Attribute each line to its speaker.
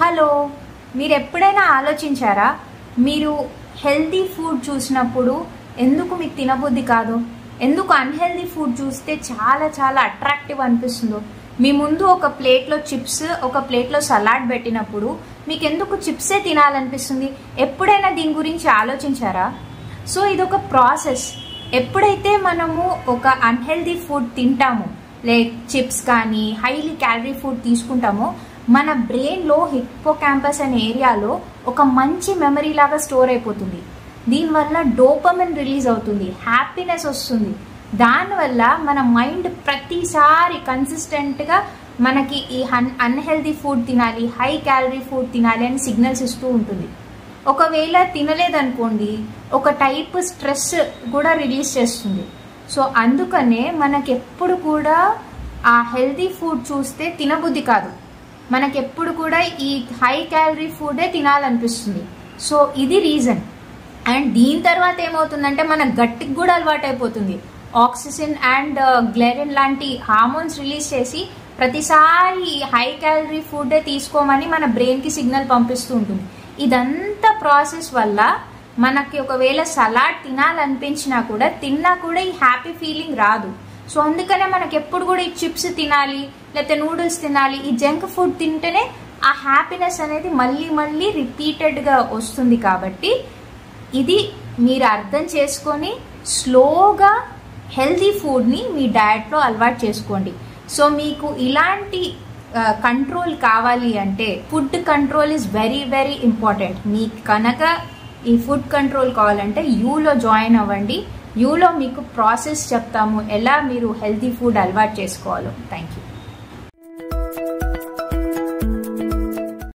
Speaker 1: Hello, మీరు ఎప్పుడైనా ఆలోచించారా? మీరు హెల్తీ ఫుడ్ చూసినప్పుడు ఎందుకు మీకు తినబుద్ధి కాదు, ఎందుకు అన్హెల్దీ ఫుడ్ చూస్తే చాలా చాలా అట్రాక్టివ్ అనిపిస్తుందో? మీ ముందు ఒక ప్లేట్లో చిప్స్, ఒక ప్లేట్లో సలాడ్ పెట్టినప్పుడు మీకు ఎందుకు చిప్సే తినాలనిపిస్తుంది? ఎప్పుడైనా దీని గురించి ఆలోచించారా? సో ఇదొక ప్రాసెస్. ఎప్పుడైతే మనము ఒక అన్హెల్దీ ఫుడ్ తింటామో, లైక్ చిప్స్ కానీ హైలీ క్యాలరీ ఫుడ్ తీసుకుంటామో, మన బ్రెయిన్లో హిప్పోకాంపస్ అనే ఏరియాలో ఒక మంచి మెమరీ లాగా స్టోర్ అయిపోతుంది. దీనివల్ల డోపమిన్ రిలీజ్ అవుతుంది, హ్యాపీనెస్ వస్తుంది. దానివల్ల మన మైండ్ ప్రతిసారి కన్సిస్టెంట్గా మనకి ఈ అన్హెల్దీ ఫుడ్ తినాలి, హై క్యాలరీ ఫుడ్ తినాలి అని సిగ్నల్స్ ఇస్తూ ఉంటుంది. ఒకవేళ తినలేదనుకోండి, ఒక టైప్ స్ట్రెస్ కూడా రిలీజ్ చేస్తుంది. సో అందుకనే మనకెప్పుడు కూడా ఆ హెల్దీ ఫుడ్ చూస్తే తినబుద్ధి కాదు, మనకెప్పుడు కూడా ఈ హై క్యాలరీ ఫుడే తినాలనిపిస్తుంది. సో ఇది రీజన్. అండ్ దీని తర్వాత ఏమవుతుందంటే మన గట్టికి కూడా అలవాటు అయిపోతుంది. ఆక్సిజన్ అండ్ గ్లెరిన్ లాంటి హార్మోన్స్ రిలీజ్ చేసి ప్రతిసారి హై క్యాలరీ ఫుడే తీసుకోమని మన బ్రెయిన్కి సిగ్నల్ పంపిస్తూ ఉంటుంది. ఇదంతా ప్రాసెస్ వల్ల మనకి ఒకవేళ సలాడ్ తినాలనిపించినా కూడా తిన్నా కూడా ఈ హ్యాపీ ఫీలింగ్ రాదు. సో అందుకనే మనకి ఎప్పుడు కూడా ఈ చిప్స్ తినాలి, లేకపోతే నూడిల్స్ తినాలి, ఈ జంక్ ఫుడ్ తింటేనే ఆ హ్యాపీనెస్ అనేది మళ్ళీ మళ్ళీ రిపీటెడ్గా వస్తుంది. కాబట్టి ఇది మీరు అర్థం చేసుకొని స్లోగా హెల్తీ ఫుడ్ని మీ డయట్లో అలవాటు చేసుకోండి. సో మీకు ఇలాంటి కంట్రోల్ కావాలి అంటే food control is very very important. మీకు కనుక ఈ ఫుడ్ కంట్రోల్ కావాలంటే యూలో జాయిన్ అవ్వండి. యూలో మీకు ప్రాసెస్ చెప్తాము, ఎలా మీరు హెల్తీ ఫుడ్ అలవాటు చేసుకోవాలో. Thank you.